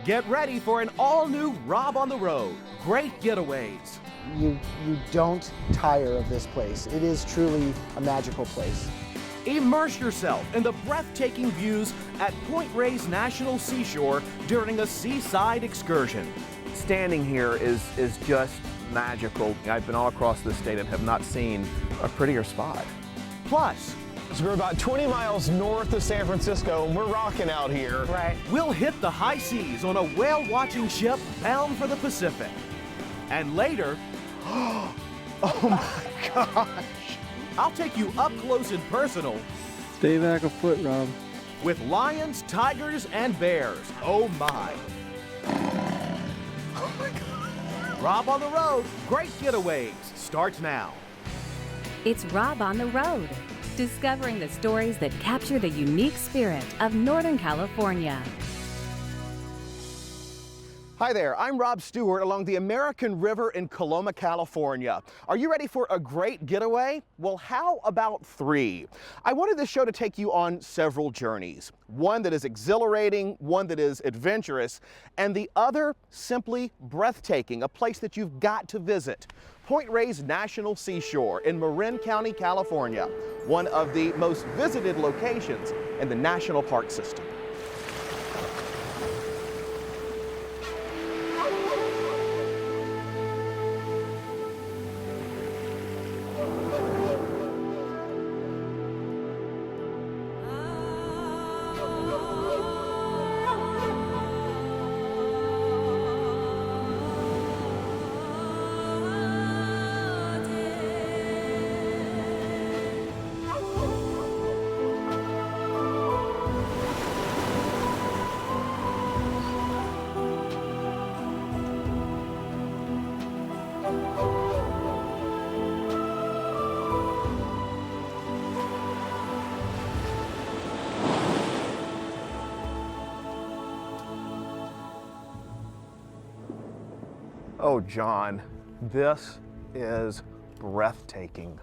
Get ready for an all-new Rob on the Road. Great getaways. You don't tire of this place. It is truly a magical place. Immerse yourself in the breathtaking views at Point Reyes National Seashore during a seaside excursion. Standing here is just magical. I've been all across the state and have not seen a prettier spot. Plus, so we're about 20 miles north of San Francisco and we're rocking out here. Right. we'll hit the high seas on a whale-watching ship bound for the Pacific. And later, Oh my gosh. I'll take you up close and personal Stay back a foot, Rob. with lions, tigers, and bears. Oh my. Oh my God. Rob on the Road, Great Getaways starts now. It's Rob on the Road, discovering the stories that capture the unique spirit of Northern California. Hi there, I'm Rob Stewart along the American River in Coloma, California. Are you ready for a great getaway? Well, how about 3? I wanted this show to take you on several journeys. One that is exhilarating, one that is adventurous, and the other simply breathtaking, a place that you've got to visit. Point Reyes National Seashore in Marin County, California, one of the most visited locations in the national park system. Oh, John, this is breathtaking.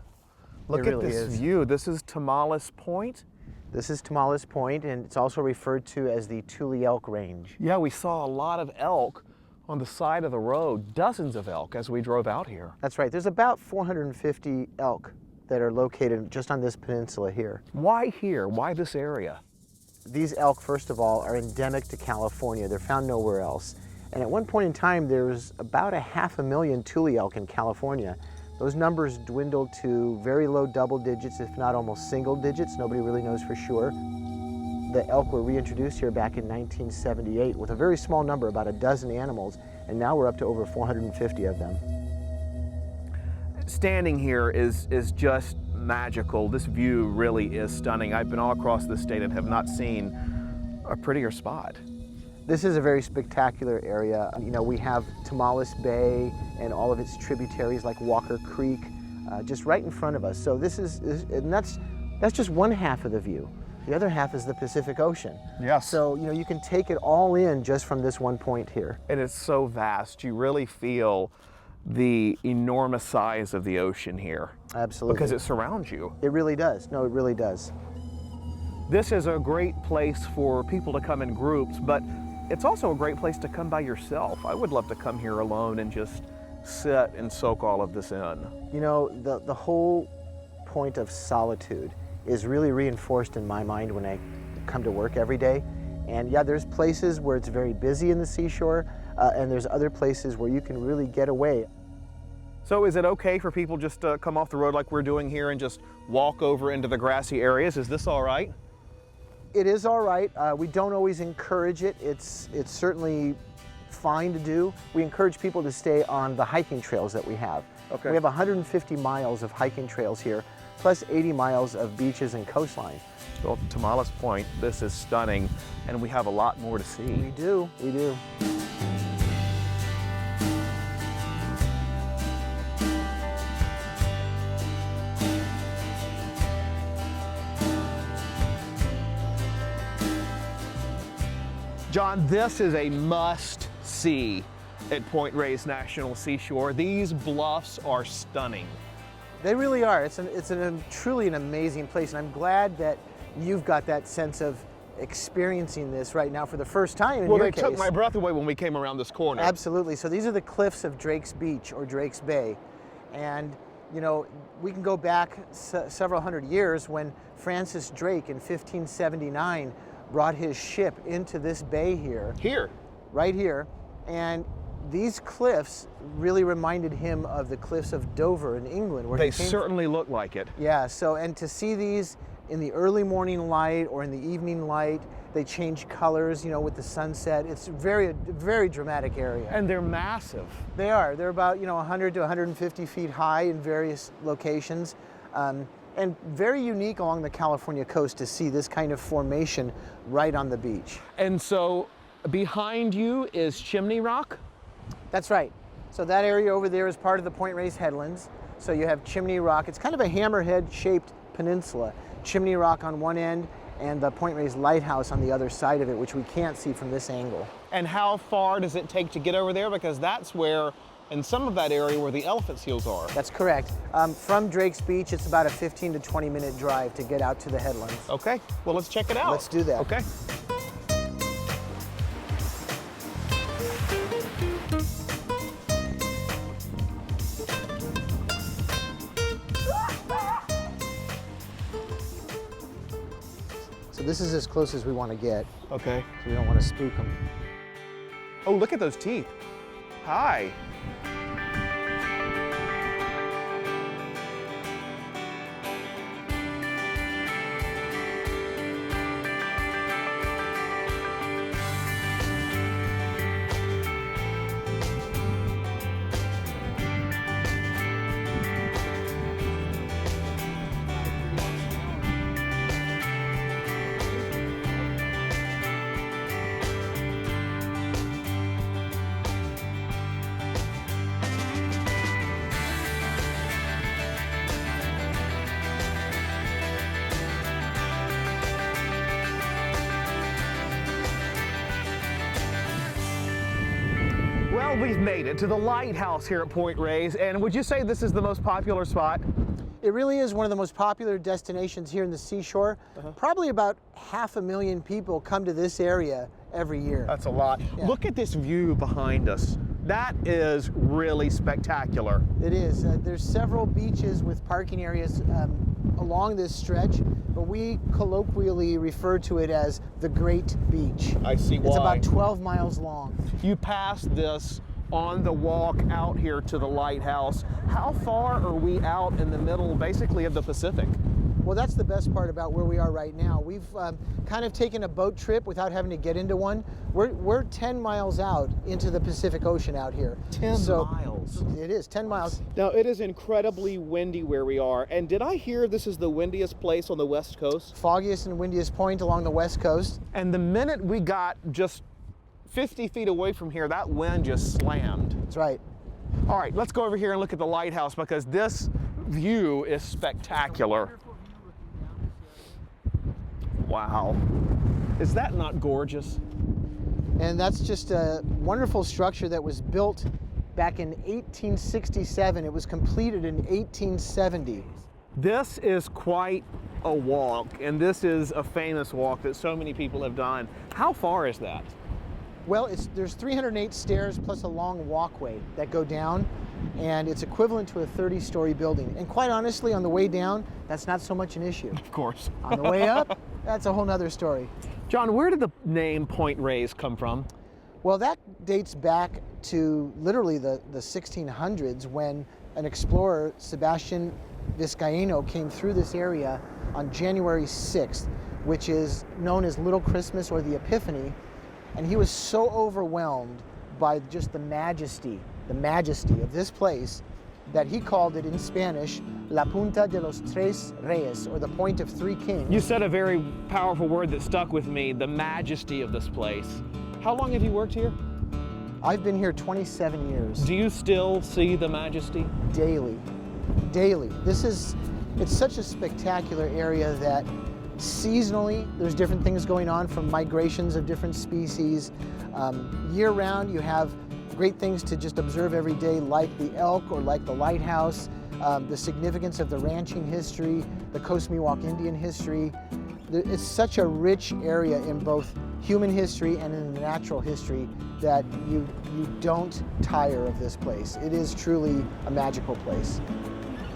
Look It at really this is. view. This is Tomales Point. This is Tomales Point, and it's also referred to as the Tule Elk Range. Yeah, we saw a lot of elk on the side of the road, dozens of elk as we drove out here. That's right. There's about 450 elk that are located just on this peninsula here. Why here? Why this area? These elk, first of all, are endemic to California. They're found nowhere else. And at one point in time, there was about 500,000 Tule elk in California. Those numbers dwindled to very low double digits, if not almost single digits. Nobody really knows for sure. The elk were reintroduced here back in 1978 with a very small number, about a dozen animals, and now we're up to over 450 of them. Standing here is just magical. This view really is stunning. I've been all across the state and have not seen a prettier spot. This is a very spectacular area. You know, we have Tomales Bay and all of its tributaries like Walker Creek just right in front of us. So and that's just one half of the view. The other half is the Pacific Ocean. Yes. So, you know, you can take it all in just from this one point here. And it's so vast. You really feel the enormous size of the ocean here. Absolutely. Because it surrounds you. It really does. No, it really does. This is a great place for people to come in groups, but it's also a great place to come by yourself. I would love to come here alone and just sit and soak all of this in. You know, the whole point of solitude is really reinforced in my mind when I come to work every day. And yeah, there's places where it's very busy in the seashore, and there's other places where you can really get away. So is it okay for people just to come off the road like we're doing here and just walk over into the grassy areas? Is this all right? It is all right. We don't always encourage it. It's certainly fine to do. We encourage people to stay on the hiking trails that we have. Okay. We have 150 miles of hiking trails here, plus 80 miles of beaches and coastline. Well, Tomales Point, this is stunning, and we have a lot more to see. We do, we do. John, this is a must-see at Point Reyes National Seashore. These bluffs are stunning. They really are. It's truly an amazing place, and I'm glad that you've got that sense of experiencing this right now for the first time in Well, your they case. took my breath away when we came around this corner. Absolutely. So these are the cliffs of Drake's Beach or Drake's Bay. And, you know, we can go back several hundred years when Francis Drake in 1579 brought his ship into this bay here. Here. Right here. And these cliffs really reminded him of the cliffs of Dover in England. Where They he came certainly look like it. Yeah, so, and to see these in the early morning light or in the evening light, they change colors, you know, with the sunset. It's very dramatic area. And they're massive. They are. They're about, you know, 100 to 150 feet high in various locations. And very unique along the California coast to see this kind of formation right on the beach. And so behind you is Chimney Rock? That's right. So that area over there is part of the Point Reyes headlands. So you have Chimney Rock. It's kind of a hammerhead-shaped peninsula. Chimney Rock on one end and the Point Reyes Lighthouse on the other side of it, which we can't see from this angle. And how far does it take to get over there? Because that's where, in some of that area, where the elephant seals are. That's correct. From Drake's Beach, it's about a 15 to 20 minute drive to get out to the headlands. Okay, well, let's check it out. Let's do that. Okay. So this is as close as we want to get. Okay. So we don't want to spook them. Oh, look at those teeth. Hi. Well, we've made it to the lighthouse here at Point Reyes, and would you say this is the most popular spot? It really is one of the most popular destinations here in the seashore. Probably about 500,000 people come to this area every year. That's a lot. Yeah. Look at this view behind us. That is really spectacular. It is. There's several beaches with parking areas along this stretch, but we colloquially refer to it as the Great Beach. I see why. It's about 12 miles long. You passed this on the walk out here to the lighthouse. How far are we out in the middle, basically, of the Pacific? Well, that's the best part about where we are right now. We've kind of taken a boat trip without having to get into one. We're 10 miles out into the Pacific Ocean out here. 10 miles. It is 10 miles. Now, it is incredibly windy where we are. And did I hear this is the windiest place on the West Coast? Foggiest and windiest point along the West Coast. And the minute we got just 50 feet away from here, that wind just slammed. That's right. All right, let's go over here and look at the lighthouse because this view is spectacular. Wow. Is that not gorgeous? And that's just a wonderful structure that was built back in 1867. It was completed in 1870. This is quite a walk, and this is a famous walk that so many people have done. How far is that? Well, there's 308 stairs plus a long walkway that go down, and it's equivalent to a 30-story building. And quite honestly, on the way down, that's not so much an issue. Of course. On the way up, that's a whole nother story. John, where did the name Point Reyes come from? Well, that dates back to literally the 1600s when an explorer, Sebastian Vizcaíno, came through this area on January 6th, which is known as Little Christmas or the Epiphany. And he was so overwhelmed by just the majesty of this place that he called it in Spanish, La Punta de los Tres Reyes, or the Point of Three Kings. You said a very powerful word that stuck with me, the majesty of this place. How long have you worked here? I've been here 27 years. Do you still see the majesty? Daily. It's such a spectacular area that seasonally, there's different things going on from migrations of different species. Year-round, you have great things to just observe every day, like the elk or like the lighthouse, the significance of the ranching history, the Coast Miwok Indian history. It's such a rich area in both human history and in the natural history that you don't tire of this place. It is truly a magical place.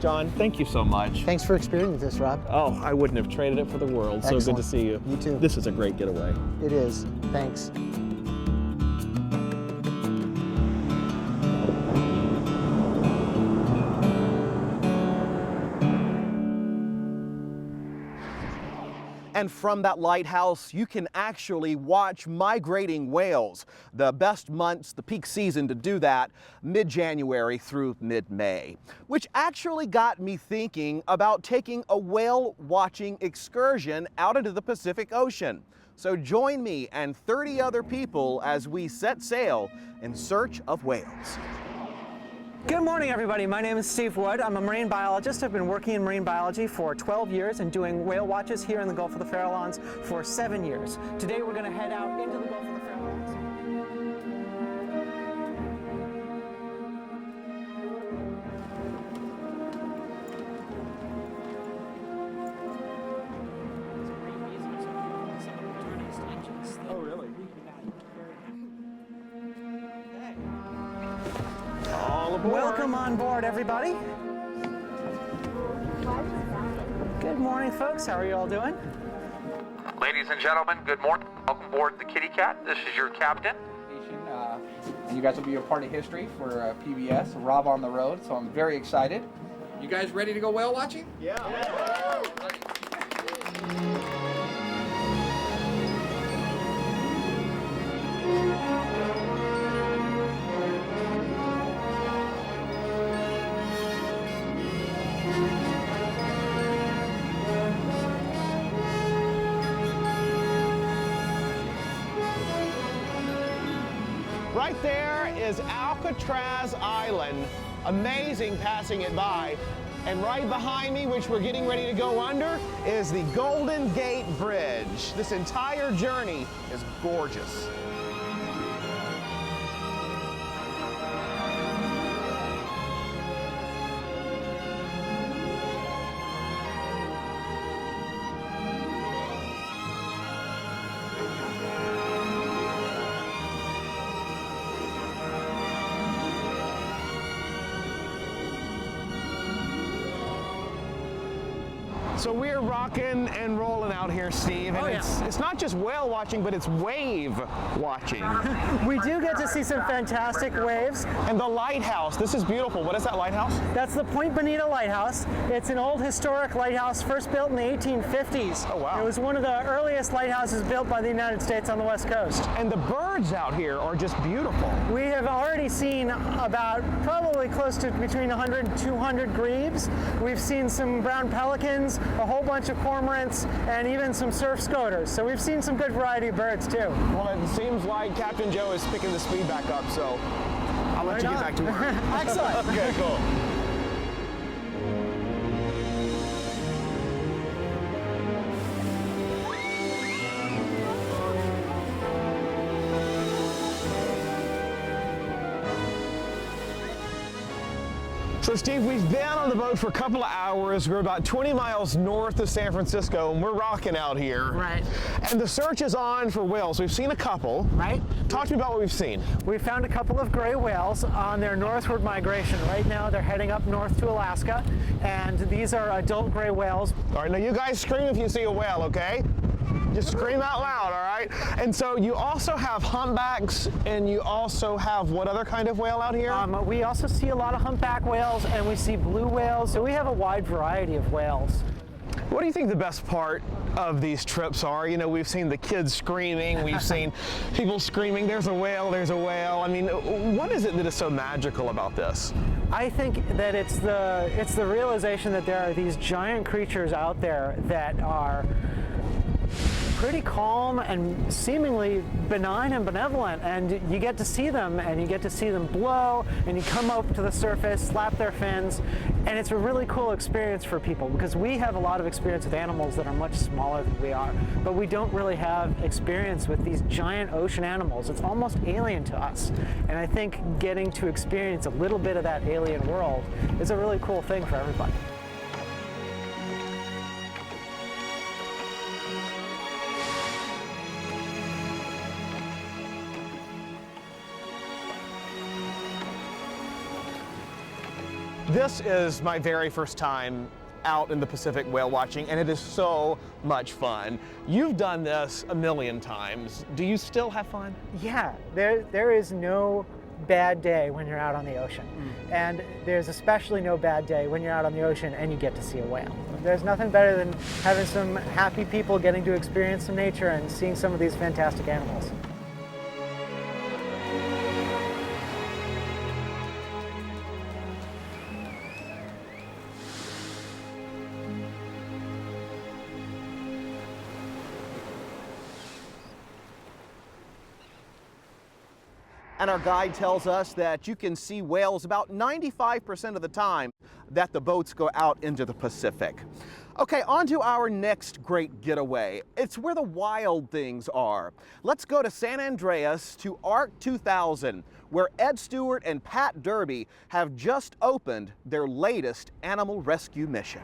John, thank you so much. Thanks for experiencing this, Rob. Oh, I wouldn't have traded it for the world. Excellent. So good to see you. You too. This is a great getaway. It is. Thanks. And from that lighthouse, you can actually watch migrating whales. The best months, the peak season to do that, mid-January through mid-May, which actually got me thinking about taking a whale watching excursion out into the Pacific Ocean. So join me and 30 other people as we set sail in search of whales. Good morning, everybody. My name is Steve Wood. I'm a marine biologist. I've been working in marine biology for 12 years and doing whale watches here in the Gulf of the Farallones for 7 years. Today we're going to head out into the Gulf of the Farallones. Oh, really? Welcome on board, everybody. Good morning, folks. How are you all doing? Ladies and gentlemen, good morning. Welcome aboard the Kitty Cat. This is your captain. And you guys will be a part of history for PBS, Rob on the Road, so I'm very excited. You guys ready to go whale watching? Yeah. Right there is Alcatraz Island. Amazing passing it by. And right behind me, which we're getting ready to go under, is the Golden Gate Bridge. This entire journey is gorgeous. So we're rocking and rolling out here, Steve, and it's not just whale watching, but it's wave watching. We do get to see some fantastic waves. And the lighthouse, this is beautiful. What is that lighthouse? That's the Point Bonita Lighthouse. It's an old historic lighthouse, first built in the 1850s. Oh, wow. It was one of the earliest lighthouses built by the United States on the West Coast. And the birds out here are just beautiful. We have already seen about probably close to between 100 and 200 grebes. We've seen some brown pelicans, a whole bunch of cormorants, and even some surf scoters. So we've seen some good variety of birds too. Well, it seems like Captain Joe is picking the speed back up, so I'll let you get back to work. Excellent. Okay, cool. So Steve, we've been on the boat for a couple of hours. We're about 20 miles north of San Francisco, and we're rocking out here. Right. And the search is on for whales. We've seen a couple. Right. Talk to me about what we've seen. We found a couple of gray whales on their northward migration. Right now they're heading up north to Alaska, and these are adult gray whales. All right, now you guys scream if you see a whale, okay? Just scream out loud, all right? And so you also have humpbacks, and you also have what other kind of whale out here? We also see a lot of humpback whales, and we see blue whales. So we have a wide variety of whales. What do you think the best part of these trips are? You know, we've seen the kids screaming, we've seen people screaming, there's a whale, there's a whale. I mean, what is it that is so magical about this? I think that it's the realization that there are these giant creatures out there that are pretty calm and seemingly benign and benevolent, and you get to see them, and you get to see them blow, and you come up to the surface, slap their fins, and it's a really cool experience for people because we have a lot of experience with animals that are much smaller than we are, but we don't really have experience with these giant ocean animals. It's almost alien to us, and I think getting to experience a little bit of that alien world is a really cool thing for everybody. This is my very first time out in the Pacific whale watching, and it is so much fun. You've done this a million times. Do you still have fun? Yeah, there is no bad day when you're out on the ocean. And there's especially no bad day when you're out on the ocean and you get to see a whale. There's nothing better than having some happy people getting to experience some nature and seeing some of these fantastic animals. And our guide tells us that you can see whales about 95% of the time that the boats go out into the Pacific. Okay, on to our next great getaway. It's where the wild things are. Let's go to San Andreas to ARC 2000, where Ed Stewart and Pat Derby have just opened their latest animal rescue mission.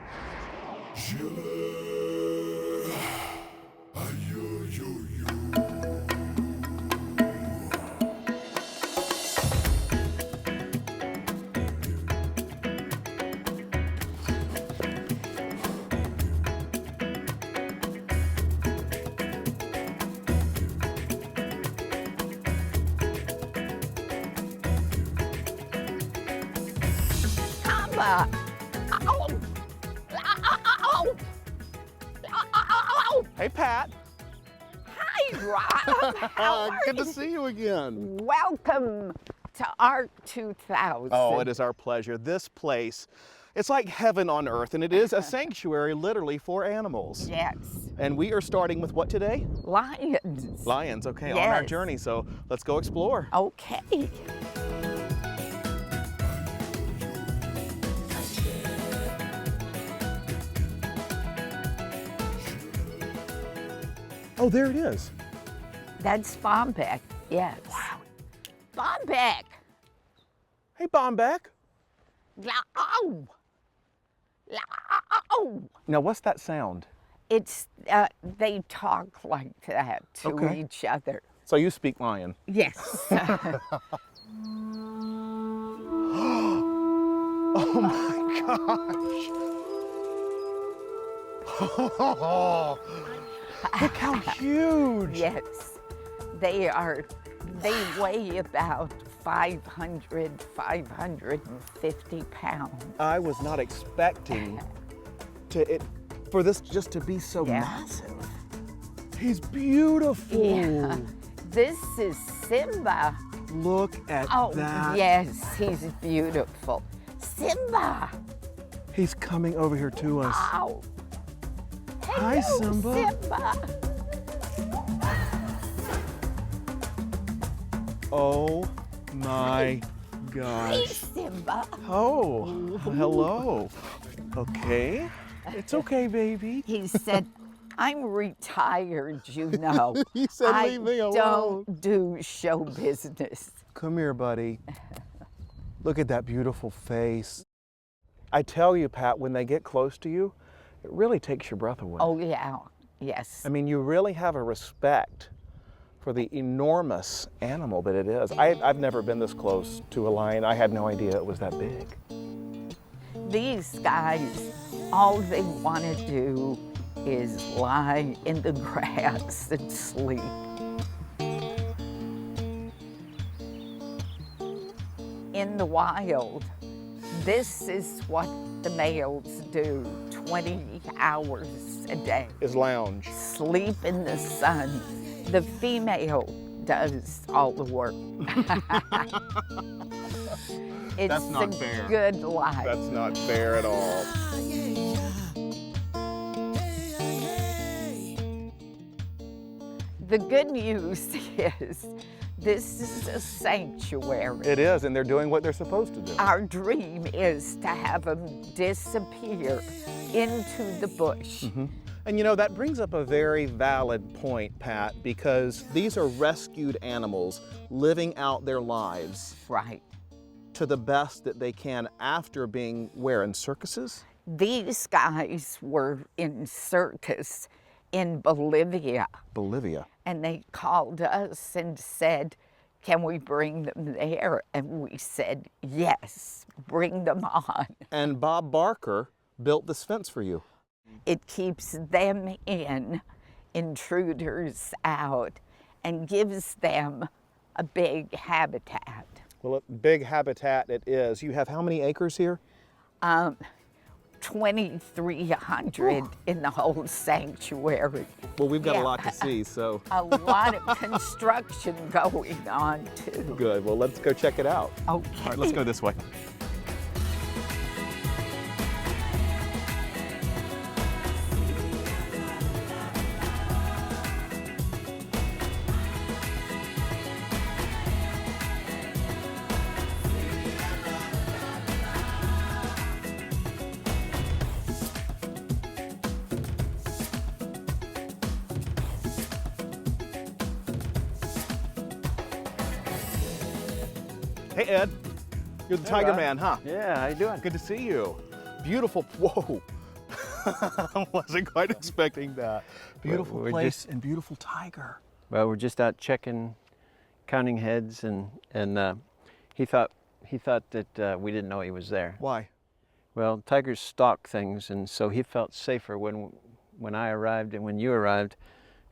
Hey, Pat. Hi, Rob. How are Good to you? see you again. Welcome to ARC 2000. Oh, it is our pleasure. This place, it's like heaven on earth, and it is a sanctuary literally for animals. Yes. And we are starting with what today? Lions. Lions, okay, on our Yes. journey, so let's go explore. Okay. Oh, there it is. That's Bombeck. Yes. Wow. Bombeck. Hey, Bombeck. Ow. Ow. Now, what's that sound? It's, they talk like that to Okay. each other. So you speak lion. Yes. Oh my gosh. Look how huge. Yes. They weigh about 550 pounds. I was not expecting for this just to be so massive. He's beautiful. Yeah. This is Simba. Look at Oh, that. yes, he's beautiful. Simba. He's coming over here to us. Ow. Hi, Hello, Simba. Simba. Oh my Hey, gosh. Simba. Oh, hello. Okay. It's okay, baby. He said, I'm retired, you know. He said, I "Leave me alone." don't do show business. Come here, buddy. Look at that beautiful face. I tell you, Pat, when they get close to you, it really takes your breath away. Oh, yeah. Yes. I mean, you really have a respect for the enormous animal that it is. I've never been this close to a lion. I had no idea it was that big. These guys, all they want to do is lie in the grass and sleep. In the wild, this is what the males do 20 hours a day. Is lounge. Sleep in the sun. The female does all the work. It's That's not a fair. good life. That's not fair at all. The good news is this is a sanctuary. It is, and they're doing what they're supposed to do. Our dream is to have them disappear into the bush. And you know, that brings up a very valid point, Pat, because these are rescued animals living out their lives Right. to the best that they can after being where, in circuses? These guys were in circus in Bolivia, Bolivia. and they called us and said, can we bring them there? And we said, yes, bring them on. And Bob Barker built this fence for you. It keeps them in, intruders out, and gives them a big habitat. Well, a big habitat it is. You have how many acres here? 2,300 in the whole sanctuary. Well, we've got a Yeah. lot to see, so. A lot of construction going on too. Good, well, let's go check it out. Okay. All right, let's go this way. Hey, Ed. You're the Tiger Rob. Man, huh? Yeah, how you doing? Good to see you. Beautiful, whoa. I wasn't quite expecting that. Beautiful we're place and beautiful tiger. Well, we're just out checking, counting heads, and he thought that we didn't know he was there. Why? Well, tigers stalk things, and so he felt safer when I arrived and when you arrived,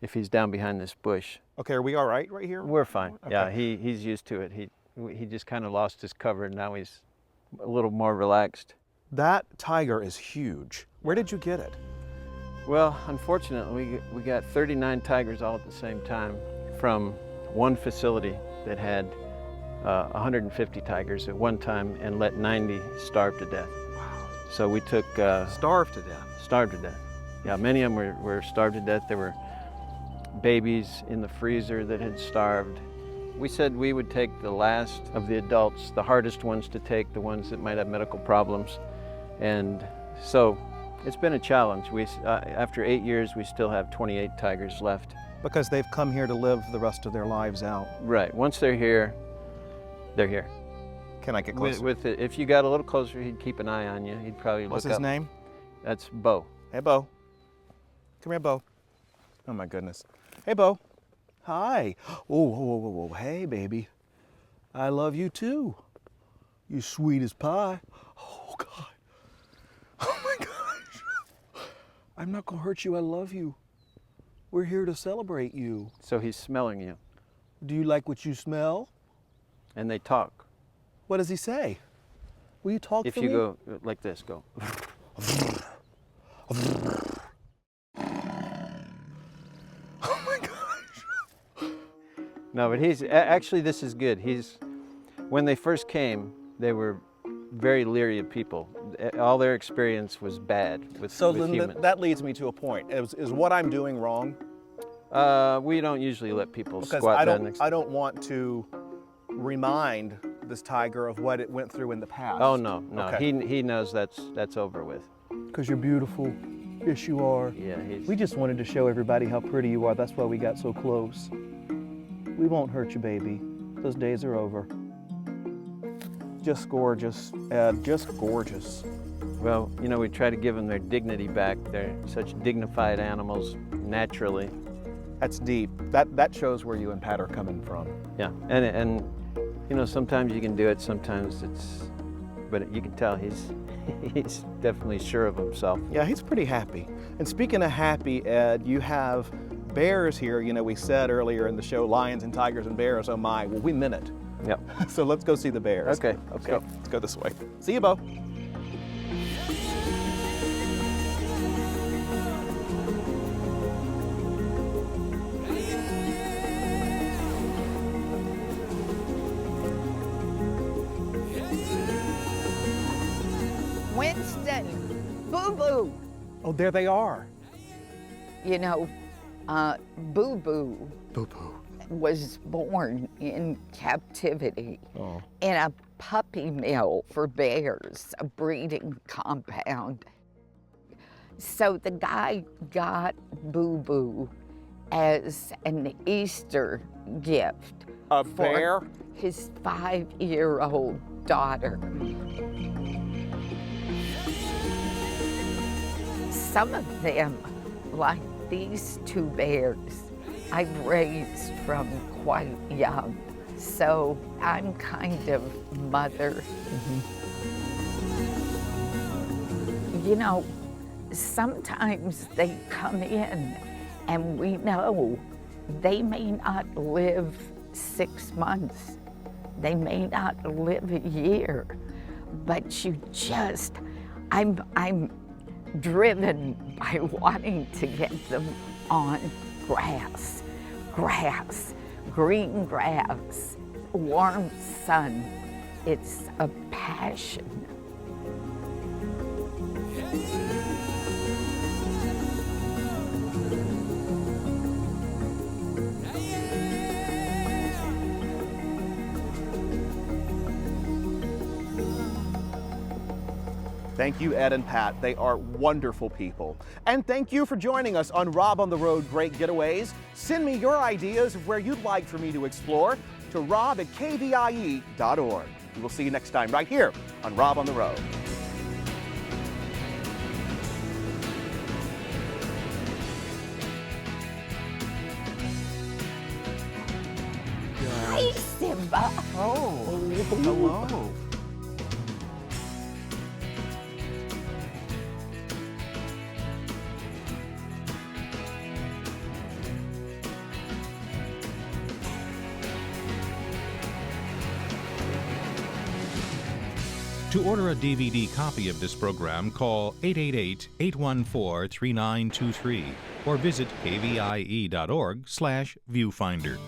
if he's down behind this bush. Okay, are we all right here? We're fine. Okay. Yeah, he's used to it. He just kind of lost his cover, and now he's a little more relaxed. That tiger is huge. Where did you get it? Well, unfortunately, we got 39 tigers all at the same time from one facility that had 150 tigers at one time and let 90 starve to death. Wow. So we took... Starved to death. Starved to death. Yeah, many of them were starved to death. There were babies in the freezer that had starved. We said we would take the last of the adults, the hardest ones to take, the ones that might have medical problems. And so it's been a challenge. After 8 years, we still have 28 tigers left. Because they've come here to live the rest of their lives out. Right, once they're here, they're here. Can I get closer? If you got a little closer, he'd keep an eye on you. He'd probably look up. What's his name? That's Bo. Hey, Bo. Come here, Bo. Oh, my goodness. Hey, Bo. Hi. Oh, whoa, whoa, whoa, whoa. Hey, baby. I love you, too. You sweet as pie. Oh, God. Oh, my gosh. I'm not going to hurt you. I love you. We're here to celebrate you. So he's smelling you. Do you like what you smell? And they talk. What does he say? Will you talk If for you me? go like this, go. Oh my gosh. No, but actually this is good. When they first came, they were very leery of people. All their experience was bad with humans. That leads me to a point. Is what I'm doing wrong? We don't usually let people Because squat I down don't, next. I don't want to remind this tiger of what it went through in the past. Oh no, Okay. he knows that's over with. Because you're beautiful. Yes, you are. Yeah, We just wanted to show everybody how pretty you are. That's why we got so close. We won't hurt you, baby. Those days are over. Just gorgeous, Ed, just gorgeous. Well, you know, we try to give them their dignity back. They're such dignified animals naturally. That's deep. That shows where you and Pat are coming from. Yeah, and you know, sometimes you can do it, sometimes but you can tell he's definitely sure of himself. Yeah, he's pretty happy. And speaking of happy, Ed, you have bears here. You know, we said earlier in the show, lions and tigers and bears, oh my. Well, we meant it. Yep. So let's go see the bears. Okay, let's go. Let's go this way. See you, Bo. Winston, Boo-Boo. Oh, there they are. You know, Boo-Boo Boo-Boo. was born in captivity Oh. in a puppy mill for bears, a breeding compound. So the guy got Boo-Boo as an Easter gift A for bear? his 5-year-old daughter. Some of them, like these two bears, I've raised from quite young. So I'm kind of mother. You know, sometimes they come in and we know they may not live 6 months. They may not live a year, but you just, I'm driven by wanting to get them on grass, green grass, warm sun. It's a passion. Thank you, Ed and Pat. They are wonderful people. And thank you for joining us on Rob on the Road Great Getaways. Send me your ideas of where you'd like for me to explore to rob@kvie.org. We will see you next time right here on Rob on the Road. Hi, Simba. Oh, hello. To order a DVD copy of this program, call 888-814-3923 or visit kvie.org/viewfinder.